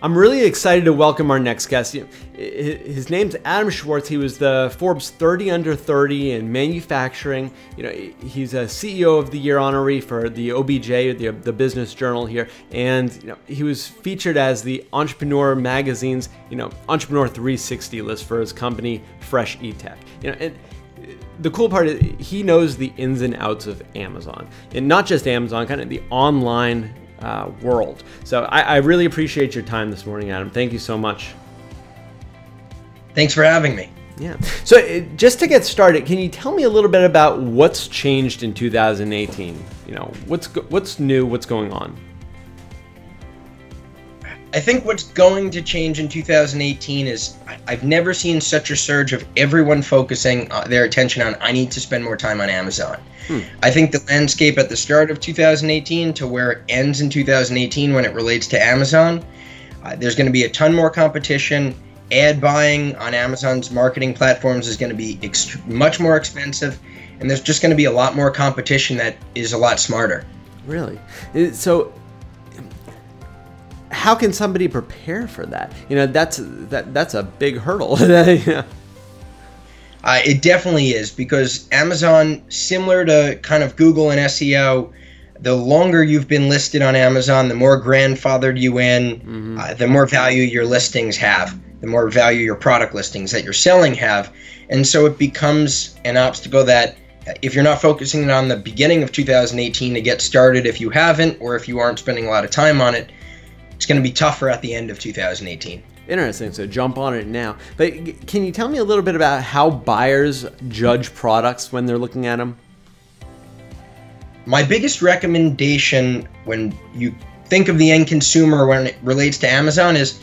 I'm really excited to welcome our next guest. His name's Adam Schwartz. He was the Forbes 30 Under 30 in manufacturing. He's a CEO of the Year honoree for the OBJ, the business journal here, and he was featured as the Entrepreneur magazine's Entrepreneur 360 list for his company Fresh eTech. And the cool part is he knows the ins and outs of Amazon, and not just Amazon, kind of the online world. So I really appreciate your time this morning, Adam. Thank you so much. Thanks for having me. Yeah. So just to get started, can you tell me a little bit about what's changed in 2018? What's new? What's going on? I think what's going to change in 2018 is I've never seen such a surge of everyone focusing their attention on, I need to spend more time on Amazon. I think the landscape at the start of 2018 to where it ends in 2018 when it relates to Amazon, there's going to be a ton more competition. Ad buying on Amazon's marketing platforms is going to be much more expensive, and there's just going to be a lot more competition that is a lot smarter. Really? So how can somebody prepare for that? That's a big hurdle. Yeah. It definitely is, because Amazon, similar to kind of Google and SEO, the longer you've been listed on Amazon, the more grandfathered you in, the more value your listings have, the more value your product listings that you're selling have. And so it becomes an obstacle that if you're not focusing on the beginning of 2018 to get started, if you haven't, or if you aren't spending a lot of time on it, it's going to be tougher at the end of 2018. Interesting. So jump on it now. But can you tell me a little bit about how buyers judge products when they're looking at them? My biggest recommendation when you think of the end consumer when it relates to Amazon is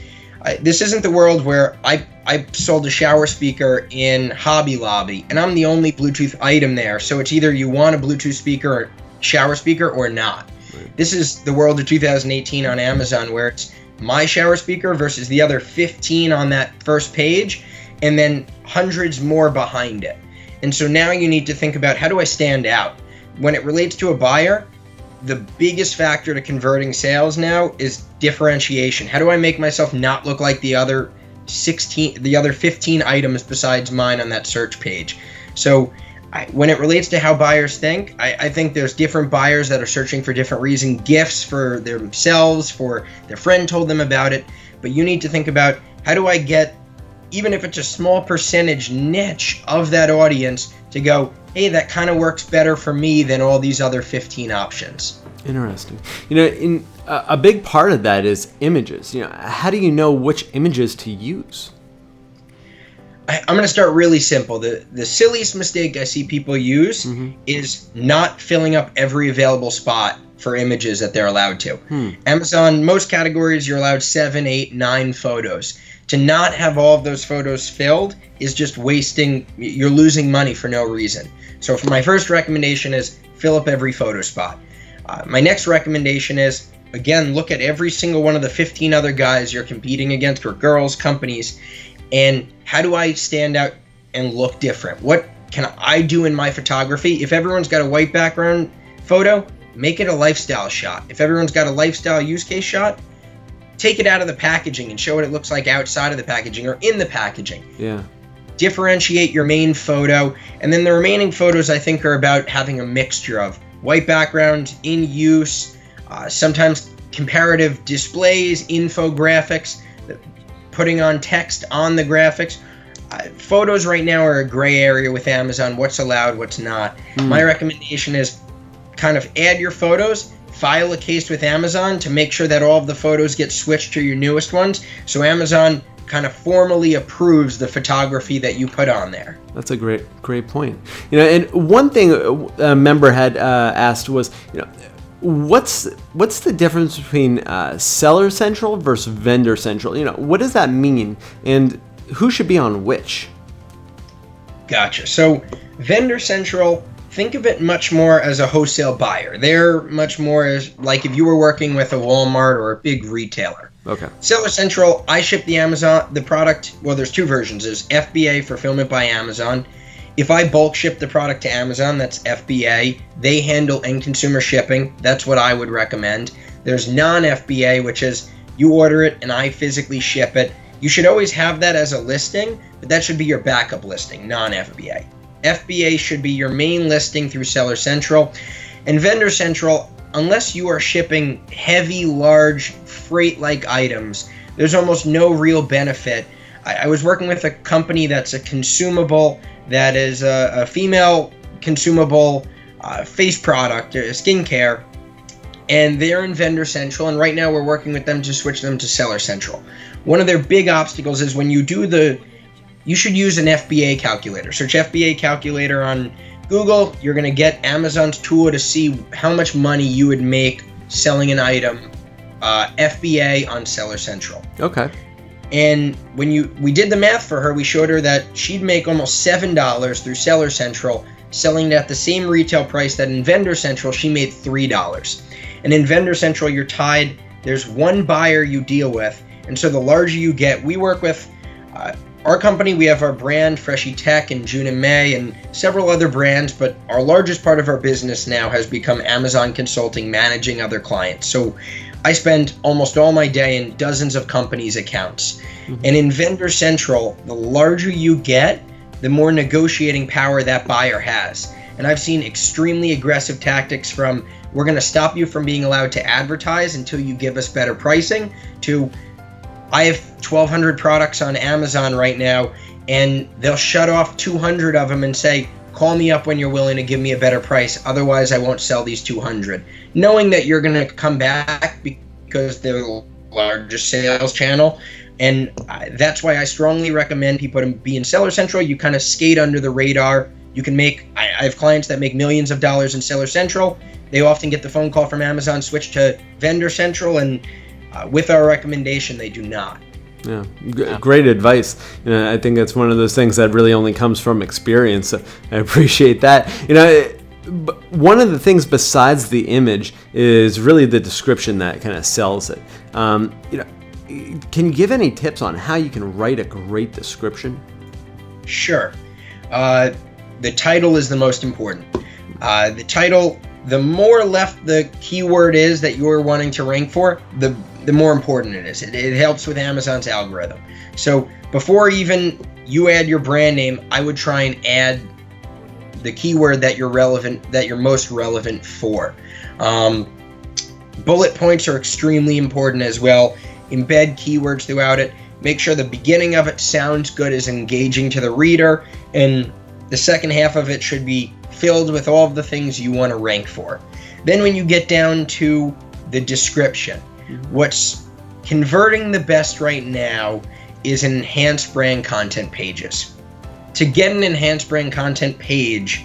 this isn't the world where I sold a shower speaker in Hobby Lobby and I'm the only Bluetooth item there. So it's either you want a Bluetooth speaker or shower speaker or not. Right. This is the world of 2018 on Amazon, where it's my shower speaker versus the other 15 on that first page, and then hundreds more behind it. And so now you need to think about, how do I stand out? When it relates to a buyer, the biggest factor to converting sales now is differentiation. How do I make myself not look like the other 15 items besides mine on that search page? So when it relates to how buyers think, I think there's different buyers that are searching for different reasons, gifts for themselves, for their friend told them about it. But you need to think about, how do I get, even if it's a small percentage niche of that audience, to go, hey, that kind of works better for me than all these other 15 options. Interesting. A big part of that is images. How do you know which images to use? I'm going to start really simple. The silliest mistake I see people use is not filling up every available spot for images that they're allowed to. Amazon, most categories, you're allowed 7, 8, 9 photos. To not have all of those photos filled is just wasting, you're losing money for no reason. So for my first recommendation is fill up every photo spot. My next recommendation is, again, look at every single one of the 15 other guys you're competing against, or girls, companies, and how do I stand out and look different? What can I do in my photography? If everyone's got a white background photo, make it a lifestyle shot. If everyone's got a lifestyle use case shot, take it out of the packaging and show what it looks like outside of the packaging or in the packaging. Yeah. Differentiate your main photo, and then the remaining photos I think are about having a mixture of white background, in use, sometimes comparative displays, infographics, putting on text on the graphics. Photos right now are a gray area with Amazon, what's allowed, what's not. My recommendation is kind of add your photos, file a case with Amazon to make sure that all of the photos get switched to your newest ones, so Amazon kind of formally approves the photography that you put on there. That's a great point. And one thing a member had asked was, what's the difference between Seller Central versus Vendor Central? What does that mean, and who should be on which? Gotcha. So Vendor Central, think of it much more as a wholesale buyer. They're much more as like if you were working with a Walmart or a big retailer. Okay. Seller Central, I ship the product. Well, there's two versions. There's FBA, Fulfillment by Amazon. If I bulk ship the product to Amazon, that's FBA. They handle end consumer shipping. That's what I would recommend. There's non-FBA, which is you order it, and I physically ship it. You should always have that as a listing, but that should be your backup listing, non-FBA. FBA should be your main listing through Seller Central. And Vendor Central, unless you are shipping heavy, large, freight-like items, there's almost no real benefit. I was working with a company that's a consumable, that is a female consumable face product, skincare, and they're in Vendor Central, and right now we're working with them to switch them to Seller Central. One of their big obstacles is when you do you should use an FBA calculator. Search FBA calculator on Google. You're going to get Amazon's tool to see how much money you would make selling an item FBA on Seller Central. Okay. And when we did the math for her, we showed her that she'd make almost $7 through Seller Central, selling at the same retail price that in Vendor Central she made $3. And in Vendor Central, you're tied. There's one buyer you deal with, and so the larger you get, we work with our company. We have our brand Freshie Tech in June and May, and several other brands. But our largest part of our business now has become Amazon Consulting, managing other clients. So I spend almost all my day in dozens of companies' accounts. Mm-hmm. And in Vendor Central, the larger you get, the more negotiating power that buyer has. And I've seen extremely aggressive tactics from, we're going to stop you from being allowed to advertise until you give us better pricing, to, I have 1,200 products on Amazon right now, and they'll shut off 200 of them and say, call me up when you're willing to give me a better price, otherwise I won't sell these 200. Knowing that you're going to come back because they're the largest sales channel. And that's why I strongly recommend people to be in Seller Central. You kind of skate under the radar. You can make, I have clients that make millions of dollars in Seller Central. They often get the phone call from Amazon, switch to Vendor Central, and with our recommendation, they do not. Yeah, great advice. I think that's one of those things that really only comes from experience. So I appreciate that. One of the things besides the image is really the description that kind of sells it. Can you give any tips on how you can write a great description? Sure. The title is the most important. The title, the more left the keyword is that you're wanting to rank for, the more important it is. It helps with Amazon's algorithm. So before even you add your brand name, I would try and add the keyword that you're most relevant for. Bullet points are extremely important as well. Embed keywords throughout it. Make sure the beginning of it sounds good, is engaging to the reader, and the second half of it should be filled with all of the things you want to rank for. Then when you get down to the description, what's converting the best right now is enhanced brand content pages. To get an enhanced brand content page,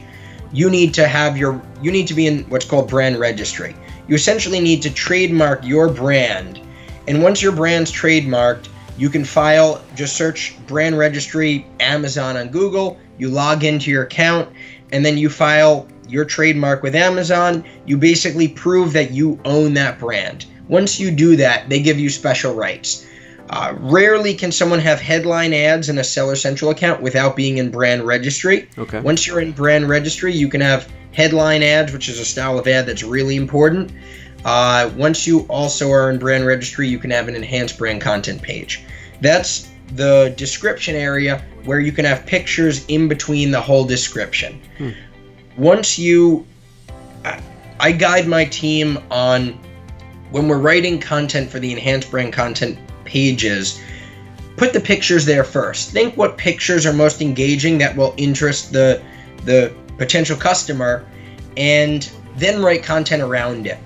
you need to be in what's called brand registry. You essentially need to trademark your brand, and once your brand's trademarked, you can file, just search brand registry Amazon on Google, you log into your account, and then you file your trademark with Amazon. You basically prove that you own that brand. Once you do that, they give you special rights. Rarely can someone have headline ads in a Seller Central account without being in brand registry. Okay. Once you're in brand registry, you can have headline ads, which is a style of ad that's really important. Once you also are in brand registry, you can have an enhanced brand content page. That's the description area where you can have pictures in between the whole description. Once I guide my team on, when we're writing content for the enhanced brand content pages, put the pictures there first. Think what pictures are most engaging that will interest the potential customer, and then write content around it.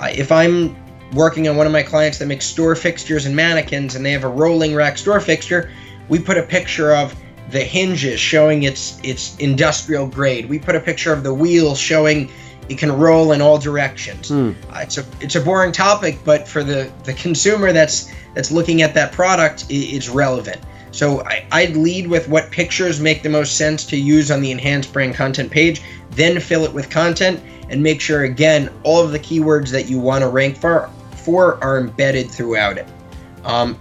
If I'm working on one of my clients that makes store fixtures and mannequins, and they have a rolling rack store fixture, we put a picture of the hinges showing it's industrial grade. We put a picture of the wheels showing it can roll in all directions. It's a boring topic, but for the consumer that's looking at that product, it's relevant. So I'd lead with what pictures make the most sense to use on the enhanced brand content page, then fill it with content, and make sure, again, all of the keywords that you want to rank for are embedded throughout it.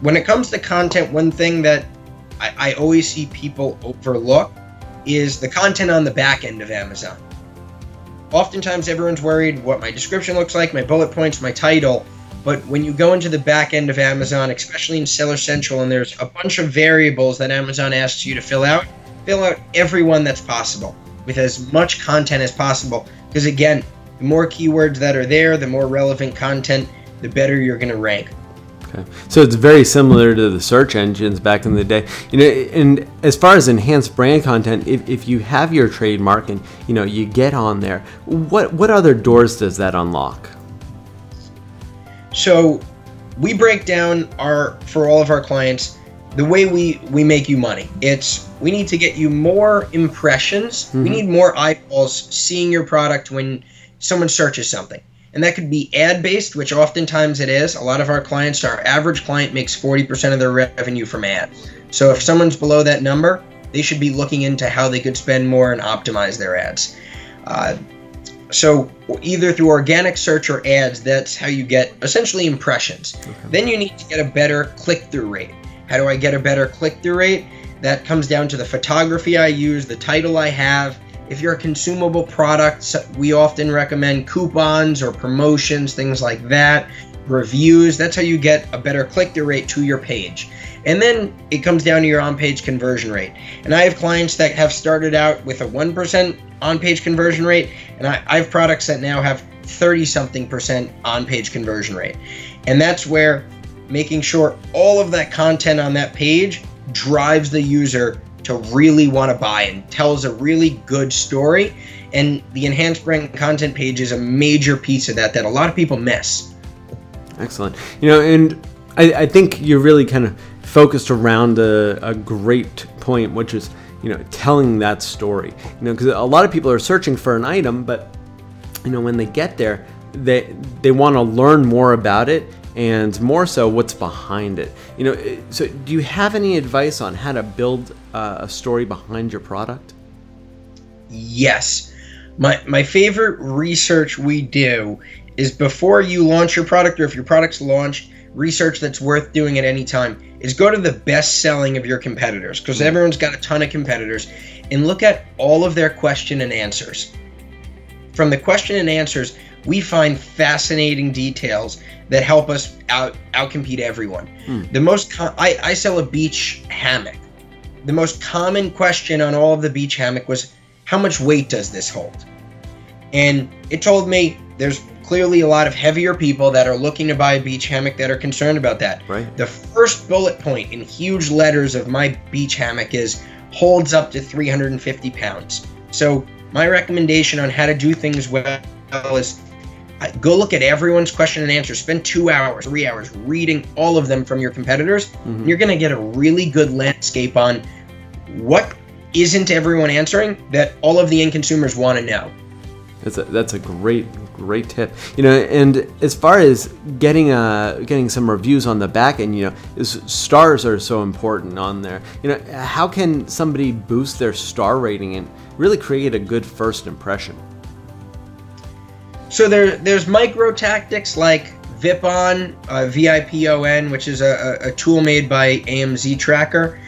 When it comes to content, one thing that I always see people overlook is the content on the back end of Amazon. Oftentimes everyone's worried what my description looks like, my bullet points, my title, But when you go into the back end of Amazon, especially in Seller Central, and there's a bunch of variables that Amazon asks you to fill out every one that's possible with as much content as possible. Because again, the more keywords that are there, the more relevant content, the better you're going to rank. Okay. So it's very similar to the search engines back in the day. And as far as enhanced brand content, if you have your trademark and you get on there, what other doors does that unlock? So we break down for all of our clients, the way we make you money. We need to get you more impressions. Mm-hmm. We need more eyeballs seeing your product when someone searches something. And that could be ad-based, which oftentimes it is. A lot of our clients, our average client makes 40% of their revenue from ads. So if someone's below that number, they should be looking into how they could spend more and optimize their ads. So either through organic search or ads, that's how you get essentially impressions. Okay. Then you need to get a better click-through rate. How do I get a better click-through rate? That comes down to the photography I use, the title I have. If you're a consumable product, we often recommend coupons or promotions, things like that, reviews. That's how you get a better click-through rate to your page. And then it comes down to your on-page conversion rate. And I have clients that have started out with a 1% on-page conversion rate, and I have products that now have 30-something% on-page conversion rate. And that's where making sure all of that content on that page drives the user to really want to buy and tells a really good story. And the enhanced brand content page is a major piece of that a lot of people miss. Excellent. And I think you're really kind of focused around a great point, which is, telling that story. Because a lot of people are searching for an item, but, when they get there, they want to learn more about it, and more so what's behind it. So do you have any advice on how to build a story behind your product? Yes. My favorite research we do is before you launch your product, or if your product's launched, research that's worth doing at any time is go to the best selling of your competitors, because everyone's got a ton of competitors, and look at all of their question and answers. From the question and answers, we find fascinating details that help us outcompete everyone. I sell a beach hammock. The most common question on all of the beach hammock was, how much weight does this hold? And it told me there's clearly a lot of heavier people that are looking to buy a beach hammock that are concerned about that. Right. The first bullet point in huge letters of my beach hammock is holds up to 350 pounds. So my recommendation on how to do things well is go look at everyone's question and answer. Spend 2 hours, 3 hours reading all of them from your competitors. Mm-hmm. You're going to get a really good landscape on what isn't everyone answering that all of the end consumers want to know. That's a great tip. And as far as getting some reviews on the back end, stars are so important on there. How can somebody boost their star rating and really create a good first impression? So there's micro tactics like VIPON, VIPON, which is a tool made by AMZ Tracker.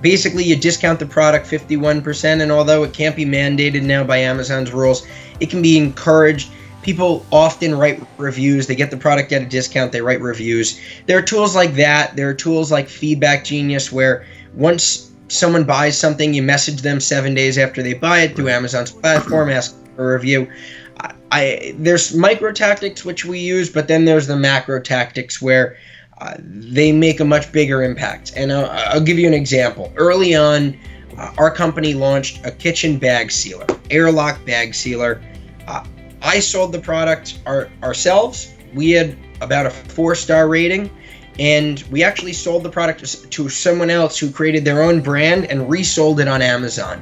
Basically, you discount the product 51%, and although it can't be mandated now by Amazon's rules, it can be encouraged. People often write reviews. They get the product at a discount, they write reviews. There are tools like that. There are tools like Feedback Genius, where once someone buys something, you message them 7 days after they buy it through Amazon's platform, ask for a review. There's micro tactics which we use, but then there's the macro tactics where they make a much bigger impact. And I'll give you an example. Early on, our company launched a kitchen bag sealer, airlock bag sealer. I sold the product ourselves. We had about a 4-star rating, and we actually sold the product to someone else who created their own brand and resold it on Amazon.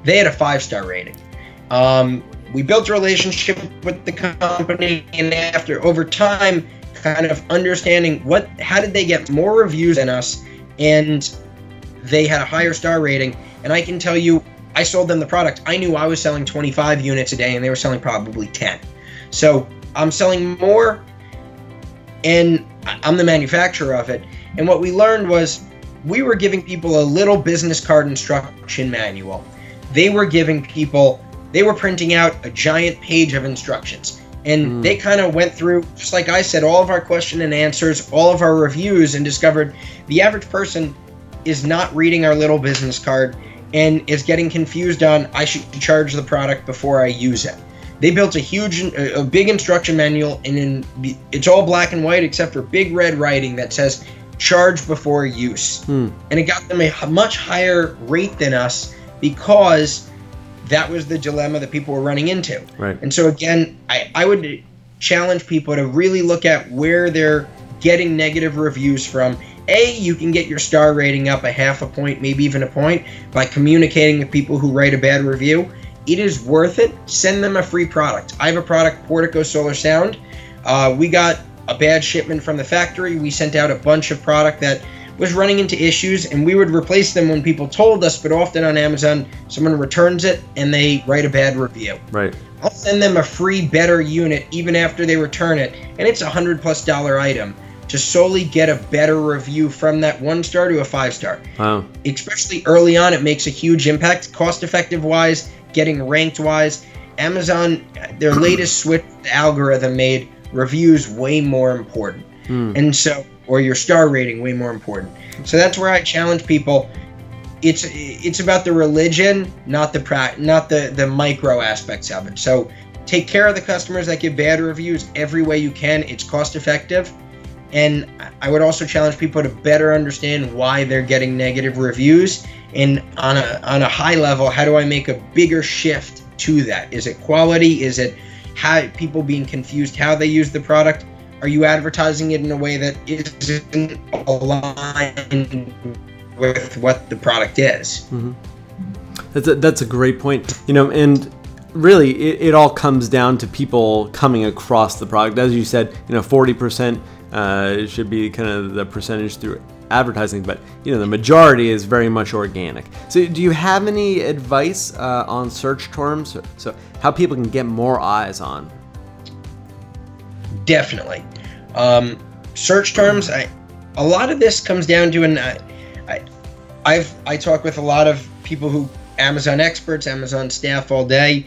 They had a 5-star rating. We built a relationship with the company, and over time, kind of understanding how did they get more reviews than us, and they had a higher star rating. And I can tell you, I sold them the product. I knew I was selling 25 units a day, and they were selling probably 10. So I'm selling more, and I'm the manufacturer of it. And what we learned was we were giving people a little business card instruction manual. They were printing out a giant page of instructions. And they kind of went through, just like I said, all of our question and answers, all of our reviews, and discovered the average person is not reading our little business card and is getting confused on, I should charge the product before I use it. They built a big instruction manual, and it's all black and white except for big red writing that says charge before use. And it got them a much higher rate than us because that was the dilemma that people were running into. Right. And so again, I would challenge people to really look at where they're getting negative reviews from. You can get your star rating up a half a point, maybe even a point, by communicating with people who write a bad review. It is worth it. Send them a free product. I have a product, Portico Solar Sound. We got a bad shipment from the factory. We sent out a bunch of product that was running into issues, and we would replace them when people told us, but often on Amazon, someone returns it and they write a bad review. Right. I'll send them a free, better unit even after they return it, and it's a $100+ item, to solely get a better review from that 1-star to a 5-star. Wow. Especially early on, it makes a huge impact, cost-effective wise, getting ranked wise. Amazon, their latest switch algorithm made reviews way more important. And so, or your star rating way more important. So that's where I challenge people. It's about the religion, not the micro aspects of it. So take care of the customers that give bad reviews every way you can. It's cost effective. And I would also challenge people to better understand why they're getting negative reviews. And on a high level, how do I make a bigger shift to that? Is it quality? Is it how people being confused how they use the product? Are you advertising it in a way that isn't aligned with what the product is? That's a great point. And really, it all comes down to people coming across the product. As you said, 40% should be kind of the percentage through advertising, but the majority is very much organic. So do you have any advice on search terms, so how people can get more eyes on? Definitely. Search terms, a lot of this comes down to, and I talk with a lot of people who Amazon experts, Amazon staff all day.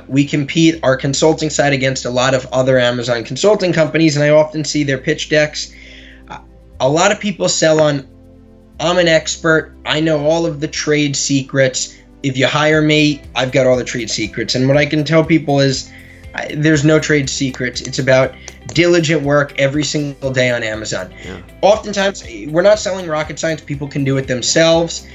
We compete our consulting side against a lot of other Amazon consulting companies, and I often see their pitch decks. A lot of people sell on, I'm an expert, I know all of the trade secrets. If you hire me, I've got all the trade secrets. And what I can tell people is there's no trade secrets. It's about diligent work every single day on Amazon. Yeah. Oftentimes, we're not selling rocket science. People can do it themselves.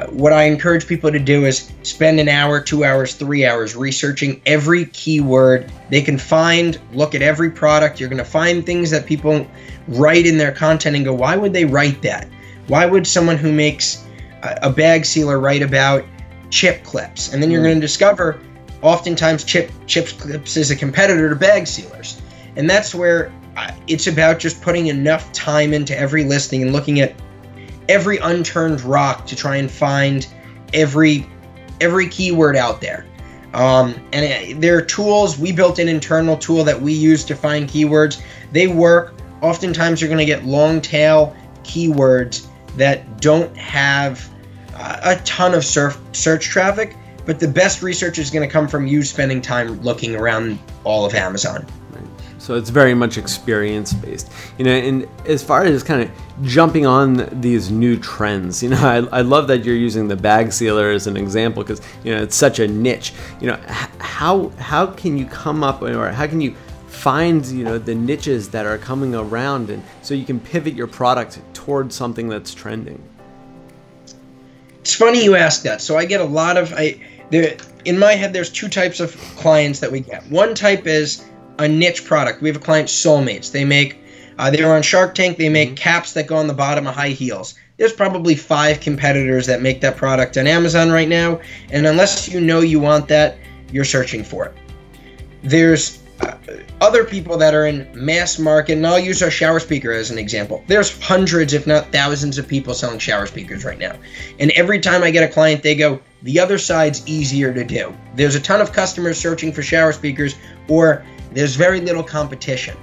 What I encourage people to do is spend an hour, 2 hours, 3 hours researching every keyword they can find. Look at every product. You're going to find things that people write in their content and go, why would they write that? Why would someone who makes a bag sealer write about chip clips? And then you're going to discover oftentimes chip clips is a competitor to bag sealers. And that's where it's about just putting enough time into every listing and looking at every unturned rock to try and find every keyword out there. And there are tools. We built an internal tool that we use to find keywords. They work. Oftentimes you're going to get long tail keywords that don't have a ton of search traffic, but the best research is going to come from you spending time looking around all of Amazon. So it's very much experience based, and as far as kind of jumping on these new trends, I love that you're using the bag sealer as an example, because it's such a niche. How can you come up, or how can you find the niches that are coming around, and so you can pivot your product towards something that's trending? It's funny you ask that. So I get a lot of in my head there's two types of clients that we get. One type is a niche product. We have a client, Soulmates. They make, they were on Shark Tank. They make caps that go on the bottom of high heels. There's probably 5 competitors that make that product on Amazon right now, and unless you want that, you're searching for it. There's other people that are in mass market, and I'll use our shower speaker as an example. There's hundreds, if not thousands, of people selling shower speakers right now. And every time I get a client, they go, the other side's easier to do. There's a ton of customers searching for shower speakers, or there's very little competition,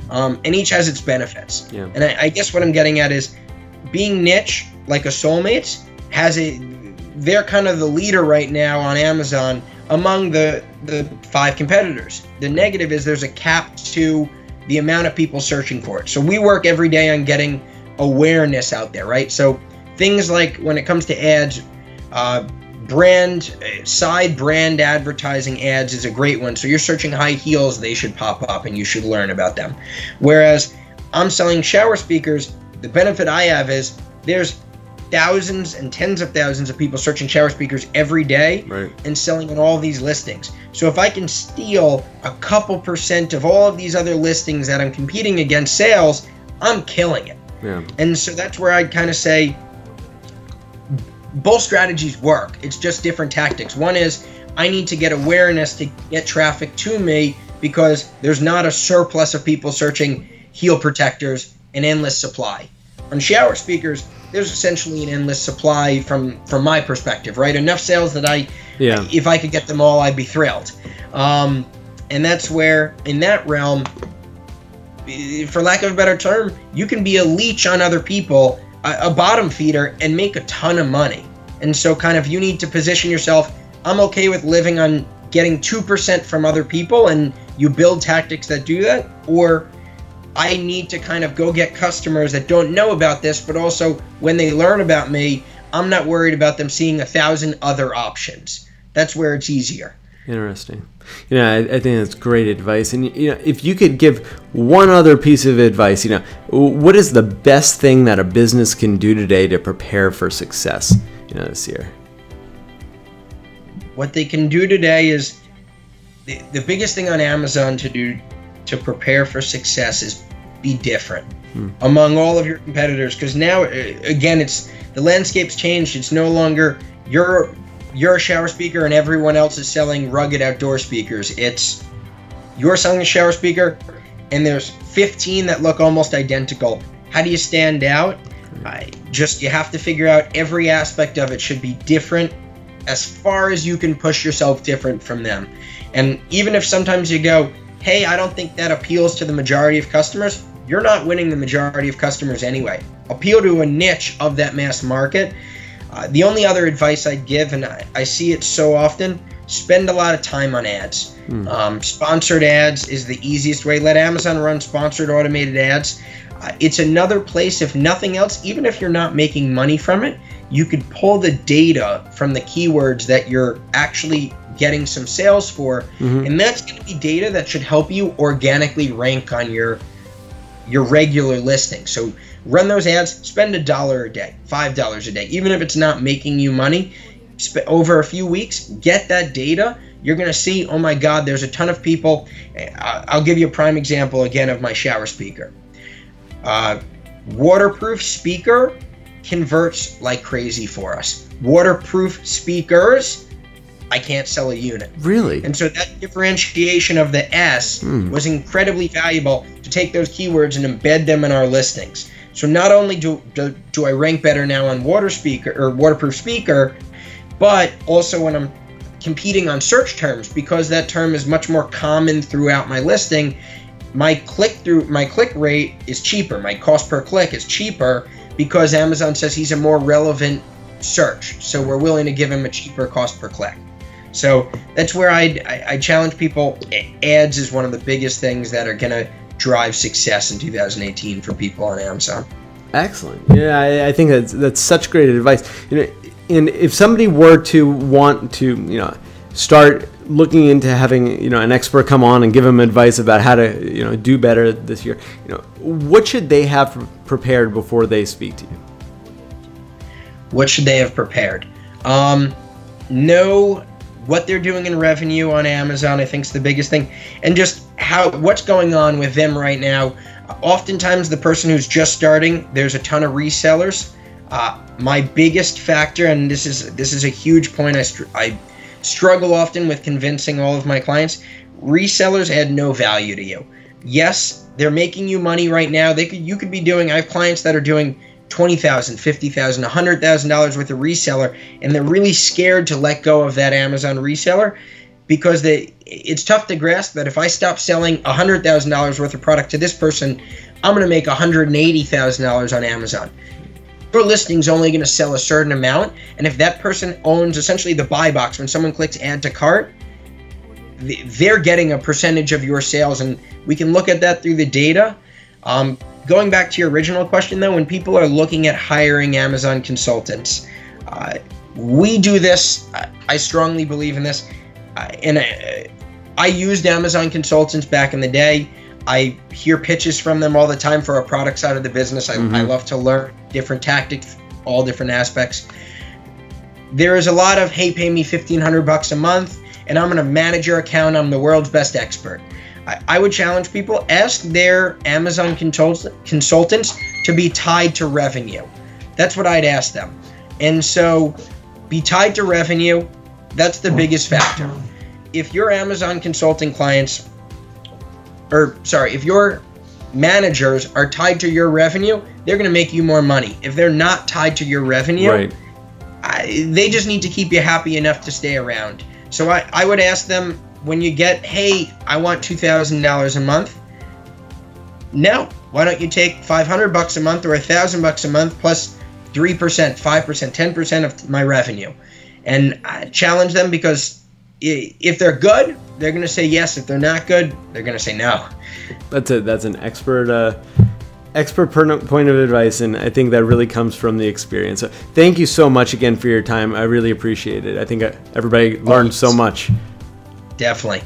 and each has its benefits. Yeah. And I guess what I'm getting at is being niche, like a Soulmates, they're kind of the leader right now on Amazon among the 5 competitors. The negative is there's a cap to the amount of people searching for it. So we work every day on getting awareness out there, right? So things like when it comes to ads, side brand advertising ads is a great one. So you're searching high heels, they should pop up and you should learn about them. Whereas I'm selling shower speakers, the benefit I have is there's thousands and tens of thousands of people searching shower speakers every day, right, and selling on all these listings. So if I can steal a couple % of all of these other listings that I'm competing against sales, I'm killing it. Yeah. And so that's where I'd kind of say both strategies work. It's just different tactics. One is I need to get awareness to get traffic to me because there's not a surplus of people searching heel protectors, an endless supply. On shower speakers, there's essentially an endless supply from my perspective, right? Enough sales that if I could get them all, I'd be thrilled. And that's where, in that realm, for lack of a better term, you can be a leech on other people, a bottom feeder, and make a ton of money. And so kind of you need to position yourself, I'm okay with living on getting 2% from other people, and you build tactics that do that, or I need to kind of go get customers that don't know about this, but also when they learn about me, I'm not worried about them seeing 1,000 other options. That's where it's easier. Interesting. I think that's great advice. And if you could give one other piece of advice, what is the best thing that a business can do today to prepare for success, this year? What they can do today is the biggest thing on Amazon to do to prepare for success is be different among all of your competitors, because now again the landscape's changed. It's no longer you're a shower speaker and everyone else is selling rugged outdoor speakers. It's you're selling a shower speaker and there's 15 that look almost identical. How do you stand out? You have to figure out every aspect of it should be different as far as you can push yourself different from them. And even if sometimes you go, hey, I don't think that appeals to the majority of customers, you're not winning the majority of customers anyway. Appeal to a niche of that mass market. The only other advice I'd give, and I see it so often, spend a lot of time on ads. Sponsored ads is the easiest way. Let Amazon run sponsored automated ads. It's another place, if nothing else, even if you're not making money from it, you could pull the data from the keywords that you're actually getting some sales for, and that's going to be data that should help you organically rank on your regular listing. So run those ads, spend $1 a day, $5 a day, even if it's not making you money. Over a few weeks, get that data. You're going to see, oh my God, there's a ton of people. I'll give you a prime example again of my shower speaker. Waterproof speaker converts like crazy for us. Waterproof speakers, I can't sell a unit. Really? And so that differentiation of the S was incredibly valuable to take those keywords and embed them in our listings. So not only do I rank better now on waterproof speaker, but also when I'm competing on search terms, because that term is much more common throughout my listing, my click rate is cheaper. My cost per click is cheaper because Amazon says he's a more relevant search. So we're willing to give him a cheaper cost per click. So that's where I challenge people. Ads is one of the biggest things that are going to drive success in 2018 for people on Amazon. Excellent. Yeah, I think that's such great advice. And if somebody were to want to, start looking into having, an expert come on and give them advice about how to, do better this year, what should they have prepared before they speak to you? What should they have prepared? Know what they're doing in revenue on Amazon, I think, is the biggest thing, and just what's going on with them right now. Oftentimes, the person who's just starting, there's a ton of resellers. My biggest factor, and this is a huge point, I struggle often with convincing all of my clients, resellers add no value to you. Yes, they're making you money right now. You could be doing, I have clients that are doing $20,000, $50,000, $100,000 worth of reseller, and they're really scared to let go of that Amazon reseller because it's tough to grasp that if I stop selling $100,000 worth of product to this person, I'm going to make $180,000 on Amazon. your listing's only going to sell a certain amount, and if that person owns essentially the buy box, when someone clicks add to cart, they're getting a percentage of your sales, and we can look at that through the data. Going back to your original question though, when people are looking at hiring Amazon consultants, we do this. I strongly believe in this, and I used Amazon consultants back in the day. I hear pitches from them all the time for our product side of the business. I love to learn different tactics, all different aspects. There is a lot of, hey, pay me $1,500 a month and I'm going to manage your account. I'm the world's best expert. I would challenge people, ask their Amazon consultants to be tied to revenue. That's what I'd ask them. And so be tied to revenue. That's the biggest factor. If your Amazon consulting clients, if your managers are tied to your revenue, they're going to make you more money. If they're not tied to your revenue, they just need to keep you happy enough to stay around. So I would ask them, when you get, hey, I want $2,000 a month. No, why don't you take $500 a month or $1,000 a month plus 3%, 5%, 10% of my revenue, and challenge them, because if they're good, they're going to say yes. If they're not good, they're going to say no. That's an expert point of advice, and I think that really comes from the experience. So thank you so much again for your time. I really appreciate it. I think everybody learned so much. Definitely.